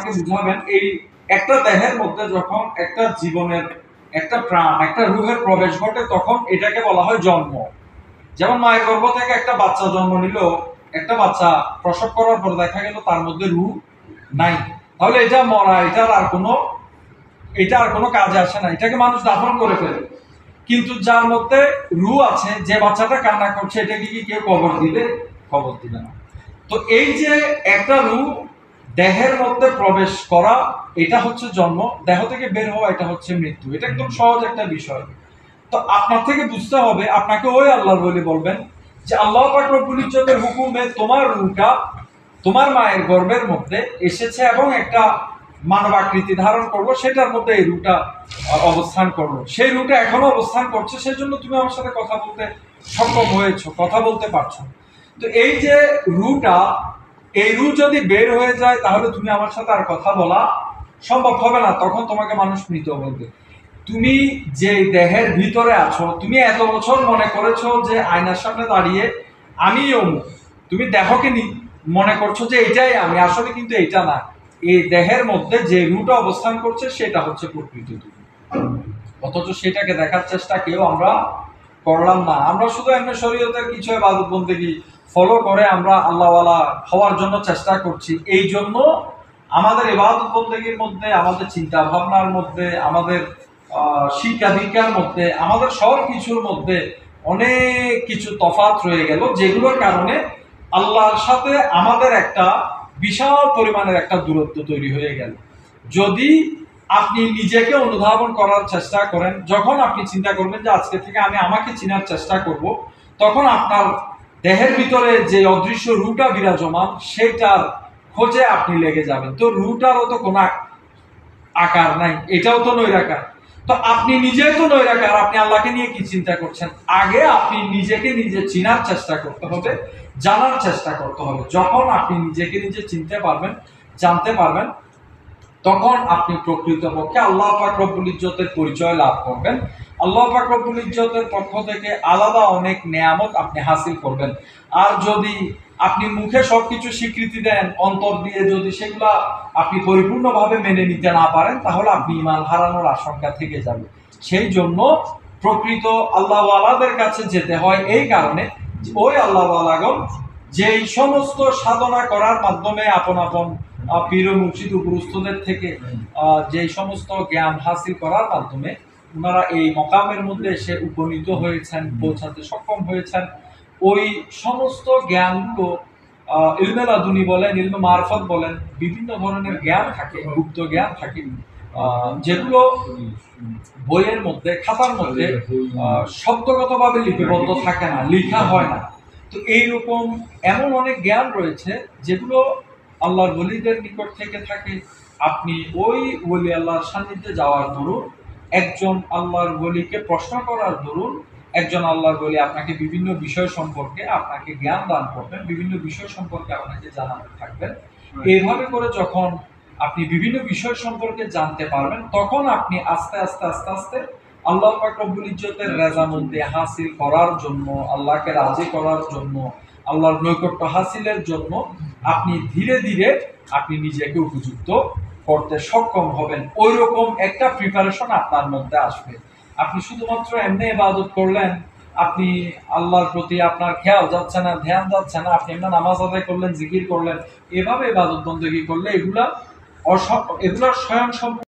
বুঝাবেন এই একটা দেহের মধ্যে যখন একটা জীবনের একটা প্রাণ একটা রূহের প্রবেশ ঘটে তখন এটাকে বলা হয় জন্ম। যেমন মায়ের গর্ভ থেকে একটা বাচ্চা জন্ম নিল, একটা বাচ্চা প্রসব করার পর দেখা গেল তার মধ্যে রূহ নাই, তাহলে এটা মরা, এটা আর কোনো কাজে আসে না, এটাকে মানুষ দাফন করে ফেলে। কিন্তু যার মধ্যে রূহ আছে, যে বাচ্চাটা কান্না করছে, এটাকে কি কেউ কবর দিবে? কবর দিবে না। তো এই যে একটা রূহ দেহের মধ্যে প্রবেশ করা, এটা হচ্ছে জন্ম, দেহ থেকে বের হওয়া এটা হচ্ছে মৃত্যু। এটা একদম সহজ একটা বিষয়। তো আপনার থেকে বুঝতে হবে, আপনাকে ওই আল্লাহর বলি বলবেন যে আল্লাহ পাক রব্বুল ইজ্জতের হুকুমে তোমার রূহটা তোমার মায়ের গর্ভের মধ্যে এসেছে এবং একটা মানব আকৃতি ধারণ করলো, সেটার মধ্যে এই রূহটা অবস্থান করলো, সেই রূহটা এখনো অবস্থান করছে, সেই জন্য তুমি আমার সাথে কথা বলতে সক্ষম হয়েছো, কথা বলতে পারছো। তো এই যে রূহটা, এই রূহ যদি বের হয়ে যায় তাহলে তুমি আমার সাথে আর কথা বলা সম্ভব হবে না, তখন তোমাকে মানুষ মৃত বলবে। তুমি যে দেহের ভিতরে আছো, তুমি এত বছর মনে করেছো যে আয়নার সামনে দাঁড়িয়ে আমি অমুক, তুমি দেহকে মনে করছো যে এটাই আমি, আসলে কিন্তু এটা না। এই দেহের মধ্যে যে রূহটা অবস্থান করছে সেটা হচ্ছে প্রকৃত তুমি। অথচ সেটাকে দেখার চেষ্টা কেউ আমরা করলাম না। আমরা শুধু এমনি শরীয়তের কিছু ইবাদত বন্দেগী ফলো করে আমরা আল্লাহওয়ালা হওয়ার জন্য চেষ্টা করছি। এই জন্য আমাদের ইবাদত বন্দেগীর মধ্যে, আমাদের চিন্তা ভাবনার মধ্যে, আমাদের শিক্ষা দীক্ষার মধ্যে, আমাদের সব কিছুর মধ্যে অনেক কিছু তফাৎ রয়ে গেল, যেগুলোর কারণে আল্লাহর সাথে আমাদের একটা বিশাল পরিমাণের একটা দূরত্ব তৈরি হয়ে গেল। যদি আপনি নিজেকে অনুধাবন করার চেষ্টা করেন, যখন আপনি চিন্তা করবেন যে আজকে থেকে আমি আমাকে চিনার চেষ্টা করব, তখন আপনার দেহের ভিতরে যে অদৃশ্য রূহটা বিরাজমান সেটার খোঁজে আপনি লেগে যাবেন। তো রূহটারও তো কোনো আকার নাই, এটাও তো নৈরাকার। তো আপনি নিজেই তো নৈরাকার, আপনি আল্লাহকে নিয়ে কি চিন্তা করছেন? আগে আপনি নিজেকে নিজে চিনার চেষ্টা করতে হবে, জানার চেষ্টা করতে হবে। যখন আপনি নিজেকে নিজে চিনতে পারবেন, জানতে পারবেন, তখন আপনি প্রকৃতপক্ষে আল্লাহ পাক রব্বুল ইজ্জতের পরিচয় লাভ করবেন। আল্লাহ পাক রব্বুল ইজ্জতের পক্ষ থেকে আলাদা অনেক নেয়ামত আপনি হাসিল করবেন। আর যদি আপনি মুখে সবকিছু স্বীকৃতি দেন, অন্তর দিয়ে যদি সেগুলা আপনি পরিপূর্ণভাবে মেনে নিতে না পারেন, তাহলে আপনি ঈমান হারানোর আশঙ্কা থেকে যাবে। সেই জন্য প্রকৃত আল্লাহওয়ালাদের কাছে যেতে হয়, এই কারণে ওই আল্লাহওয়ালাগণ যেই সমস্ত সাধনা করার মাধ্যমে আপন আপন পীর ও মুর্শিদ উপরস্থদের থেকে যে সমস্ত জ্ঞান হাসিল করার মাধ্যমে ওনারা এই মকামের মধ্যে এসে উপনীত হয়েছেন, পৌঁছাতে সক্ষম হয়েছেন, ওই সমস্ত জ্ঞানগুলো ইলমে লাদুনী বলেন, ইলমে মারফত বলেন, বিভিন্ন ধরনের জ্ঞান থাকে, গুপ্ত জ্ঞান থাকে, যেগুলো বইয়ের মধ্যে, খাতার মধ্যে শব্দগতভাবে লিপিবদ্ধ থাকে না, লেখা হয় না। তো এইরকম এমন অনেক জ্ঞান রয়েছে যেগুলো আল্লাহর ওলিদের নিকট থেকে থাকে। আপনি ওই ওলি আল্লাহর সান্নিধ্যে যাওয়ার দরুন, একজন আল্লাহর ওলিকে প্রশ্ন করার দরুন, একজন আল্লাহর ওলি আপনাকে বিভিন্ন বিষয় সম্পর্কে আপনাকে জ্ঞান দান করবেন, বিভিন্ন বিষয় সম্পর্কে আপনাকে জানাতে থাকবেন। এইভাবে করে যখন আপনি বিভিন্ন বিষয় সম্পর্কে জানতে পারবেন, তখন আপনি আস্তে আস্তে আস্তে আস্তে আল্লাহ পাক রব্বুল ইজ্জতের রেজামন্দি হাসিল করার জন্য, আল্লাহকে রাজি করার জন্য, আল্লাহর নৈকট্য হাসিলের জন্য আপনি ধীরে ধীরে আপনি নিজেকে উপযুক্ত করতে সক্ষম হবেন। ওই রকম একটা প্রিপারেশন আপনার মধ্যে আসবে। আপনি শুধুমাত্র এমনি ইবাদত করলেন, আপনি আল্লাহর প্রতি আপনার খেয়াল যাচ্ছে না, ধ্যান যাচ্ছে না, আপনি এমনি নামাজ আদায় করলেন, জিকির করলেন, এভাবে ইবাদত বন্দেগী করলে এগুলা স্বয়ং সম্পূর্ণ